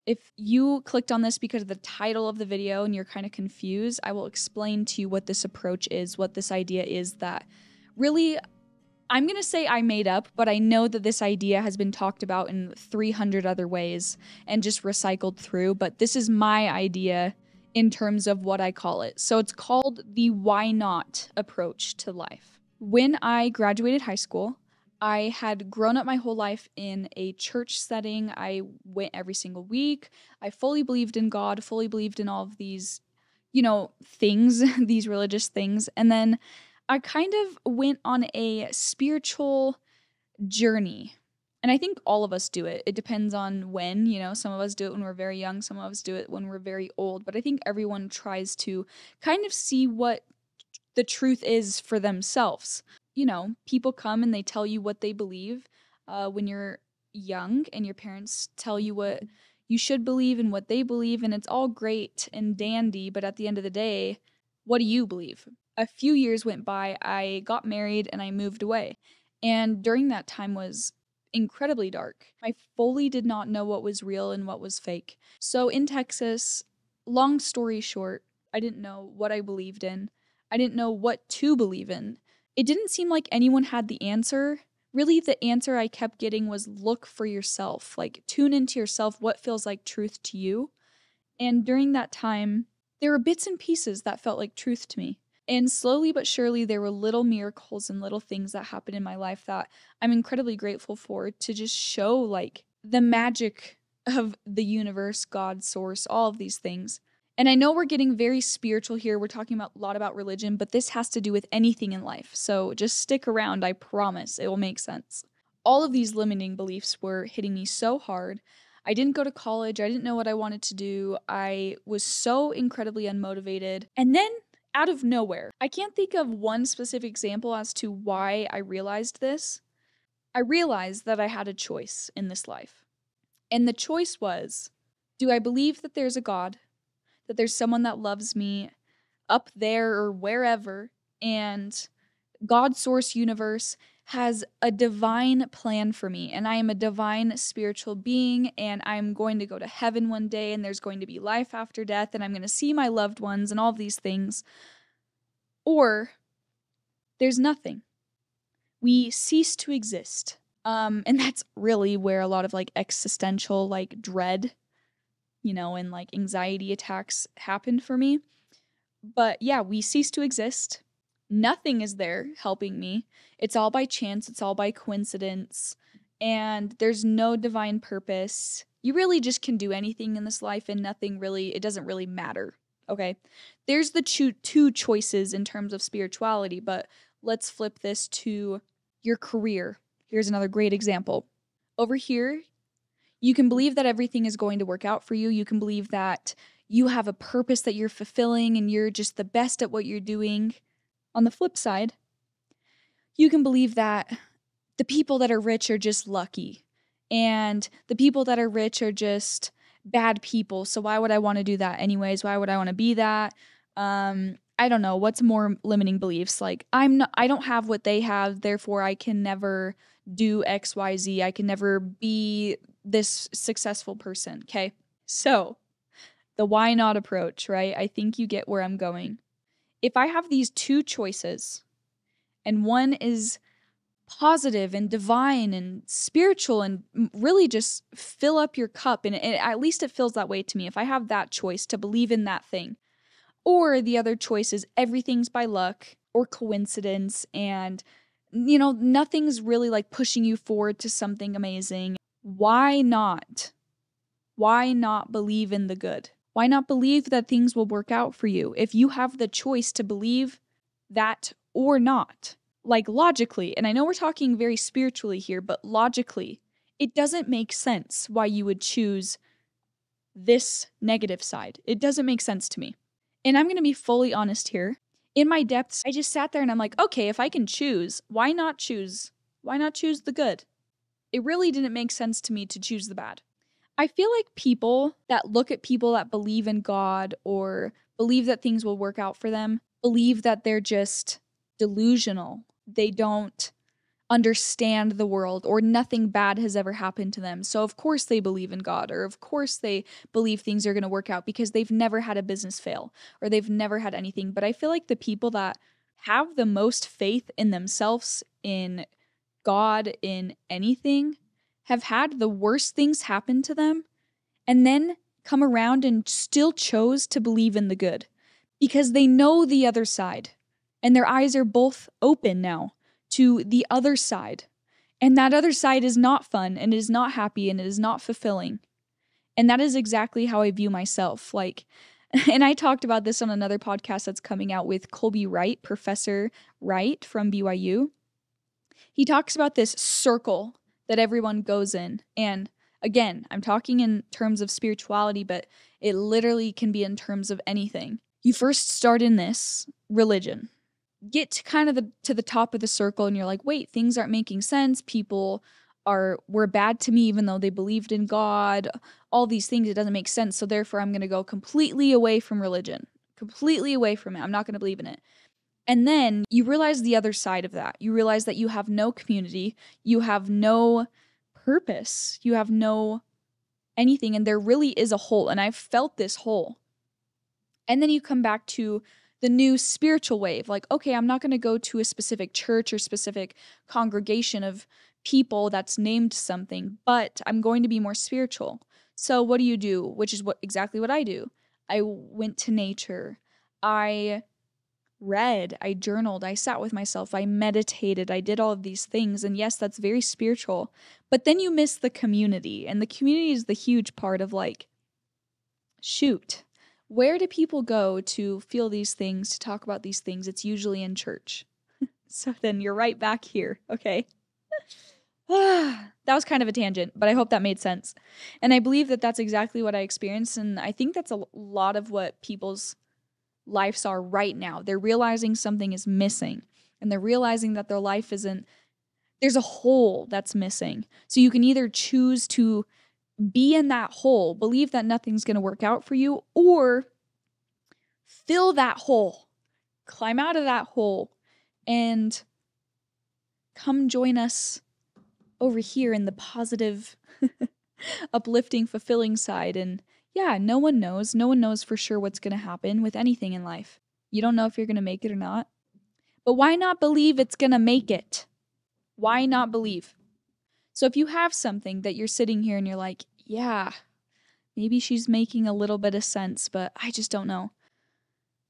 If you clicked on this because of the title of the video and you're kind of confused, I will explain to you what this approach is, what this idea is that really, I'm going to say I made up, but I know that this idea has been talked about in 300 other ways and just recycled through, but this is my idea in terms of what I call it. So it's called the why not approach to life. When I graduated high school, I had grown up my whole life in a church setting. I went every single week. I fully believed in God, fully believed in all of these, things, these religious things. And then I kind of went on a spiritual journey. And I think all of us do it. It depends on when, some of us do it when we're very young, some of us do it when we're very old. But I think everyone tries to kind of see what the truth is for themselves. People come and they tell you what they believe when you're young, and your parents tell you what you should believe and what they believe, and it's all great and dandy, but at the end of the day, what do you believe? A few years went by, I got married, and I moved away. And during that time was incredibly dark. I fully did not know what was real and what was fake. So in Texas, long story short, I didn't know what I believed in. I didn't know what to believe in. It didn't seem like anyone had the answer. Really, the answer I kept getting was look for yourself. Like, tune into yourself, what feels like truth to you. And during that time, there were bits and pieces that felt like truth to me. And slowly but surely, there were little miracles and little things that happened in my life that I'm incredibly grateful for, to just show like the magic of the universe, God, source, all of these things. And I know we're getting very spiritual here. We're talking a lot about religion, but this has to do with anything in life. So just stick around. I promise it will make sense. All of these limiting beliefs were hitting me so hard. I didn't go to college. I didn't know what I wanted to do. I was so incredibly unmotivated. And then out of nowhere, I can't think of one specific example as to why I realized this. I realized that I had a choice in this life. And the choice was, do I believe that there's a God? That there's someone that loves me up there or wherever, and God, source, universe has a divine plan for me, and I am a divine spiritual being, and I'm going to go to heaven one day, and there's going to be life after death, and I'm going to see my loved ones and all of these things. Or there's nothing. We cease to exist. And that's really where a lot of like existential like dread and like anxiety attacks happened for me. But yeah, we cease to exist. Nothing is there helping me. It's all by chance. It's all by coincidence. And there's no divine purpose. You really just can do anything in this life, and it doesn't really matter. Okay? There's the two choices in terms of spirituality, but let's flip this to your career. Here's another great example. Over here, you can believe that everything is going to work out for you. You can believe that you have a purpose that you're fulfilling and you're just the best at what you're doing. On the flip side, you can believe that the people that are rich are just lucky, and the people that are rich are just bad people. So why would I want to do that anyways? Why would I want to be that? I don't know. What's more limiting beliefs? Like, I don't have what they have, therefore I can never do X, Y, Z. I can never be this successful person. Okay. So the why not approach, right? I think you get where I'm going. If I have these two choices, and one is positive and divine and spiritual and really just fill up your cup, and at least it feels that way to me. If I have that choice to believe in that thing, or the other choice is everything's by luck or coincidence, and nothing's really like pushing you forward to something amazing. Why not? Why not believe in the good? Why not believe that things will work out for you if you have the choice to believe that or not? Like, logically, and I know we're talking very spiritually here, but logically, it doesn't make sense why you would choose this negative side. It doesn't make sense to me. And I'm going to be fully honest here. In my depths, I just sat there and I'm like, okay, if I can choose, why not choose? Why not choose the good? It really didn't make sense to me to choose the bad. I feel like people that look at people that believe in God or believe that things will work out for them, believe that they're just delusional. They don't understand the world, or nothing bad has ever happened to them. So of course they believe in God, or of course they believe things are going to work out because they've never had a business fail or they've never had anything. But I feel like the people that have the most faith in themselves, in God, in anything, have had the worst things happen to them and then come around and still chose to believe in the good because they know the other side and their eyes are both open now to the other side. And that other side is not fun and it is not happy and it is not fulfilling. And that is exactly how I view myself. Like, and I talked about this on another podcast that's coming out with Colby Wright, Professor Wright from BYU. He talks about this circle that everyone goes in. And again, I'm talking in terms of spirituality, but it literally can be in terms of anything. You first start in this religion. Get to kind of to the top of the circle and you're like, wait, things aren't making sense. People were bad to me even though they believed in God. All these things, it doesn't make sense. So therefore I'm going to go completely away from religion. Completely away from it. I'm not going to believe in it. And then you realize the other side of that. You realize that you have no community. You have no purpose. You have no anything. And there really is a hole. And I've felt this hole. And then you come back to the new spiritual wave. Like, okay, I'm not going to go to a specific church or specific congregation of people that's named something, but I'm going to be more spiritual. So what do? Which is exactly what I do. I went to nature. I read, I journaled, I sat with myself, I meditated, I did all of these things. And yes, that's very spiritual. But then you miss the community. And the community is the huge part of like, shoot, where do people go to feel these things, to talk about these things? It's usually in church. So then you're right back here, okay? That was kind of a tangent, but I hope that made sense. And I believe that that's exactly what I experienced. And I think that's a lot of what people's lives are right now. They're realizing something is missing. And they're realizing that their life there's a hole that's missing. So you can either choose to be in that hole, believe that nothing's going to work out for you, or fill that hole, climb out of that hole, and come join us over here in the positive, uplifting, fulfilling side. And yeah, no one knows. No one knows for sure what's going to happen with anything in life. You don't know if you're going to make it or not. But why not believe it's going to make it? Why not believe? So if you have something that you're sitting here and you're like, yeah, maybe she's making a little bit of sense, but I just don't know.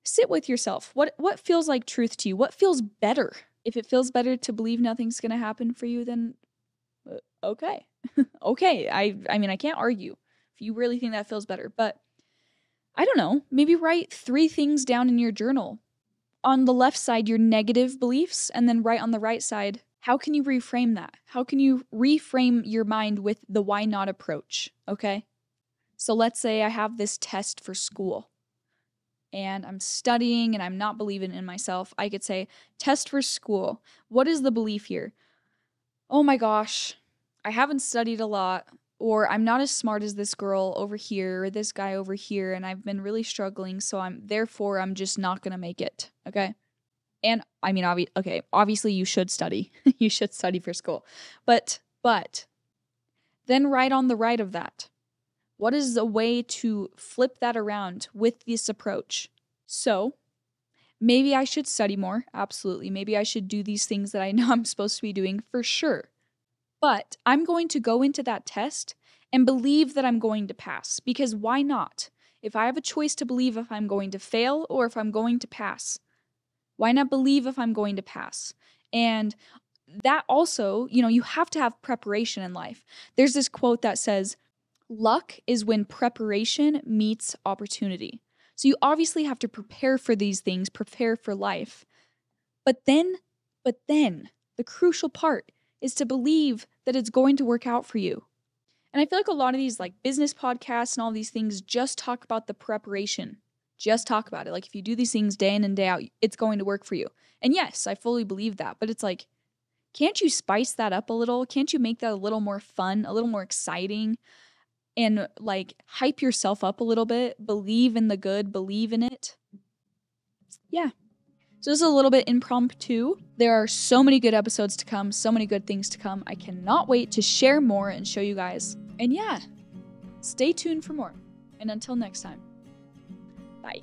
Sit with yourself. What feels like truth to you? What feels better? If it feels better to believe nothing's going to happen for you, then okay. Okay. I mean, I can't argue if you really think that feels better, but I don't know. Maybe write 3 things down in your journal. On the left side, your negative beliefs, and then right on the right side, how can you reframe that? How can you reframe your mind with the why not approach? Okay. So let's say I have this test for school and I'm studying and I'm not believing in myself. I could say, test for school. What is the belief here? Oh my gosh, I haven't studied a lot, or I'm not as smart as this girl over here or this guy over here, and I've been really struggling, so I'm just not going to make it, okay? And I mean, obviously you should study. You should study for school. But then right on the right of that, what is a way to flip that around with this approach? So maybe I should study more. Absolutely. Maybe I should do these things that I know I'm supposed to be doing for sure. But I'm going to go into that test and believe that I'm going to pass, because why not? If I have a choice to believe if I'm going to fail or if I'm going to pass, why not believe if I'm going to pass? And that also, you have to have preparation in life. There's this quote that says, luck is when preparation meets opportunity. So you obviously have to prepare for these things, prepare for life. But then the crucial part is to believe that it's going to work out for you. And I feel like a lot of these like business podcasts and all these things just talk about the preparation. Just talk about it. Like if you do these things day in and day out, it's going to work for you. And yes, I fully believe that. But it's like, can't you spice that up a little? Can't you make that a little more fun, a little more exciting? And like hype yourself up a little bit. Believe in the good, believe in it. Yeah. So this is a little bit impromptu. There are so many good episodes to come, so many good things to come. I cannot wait to share more and show you guys. And yeah, stay tuned for more. And until next time, bye.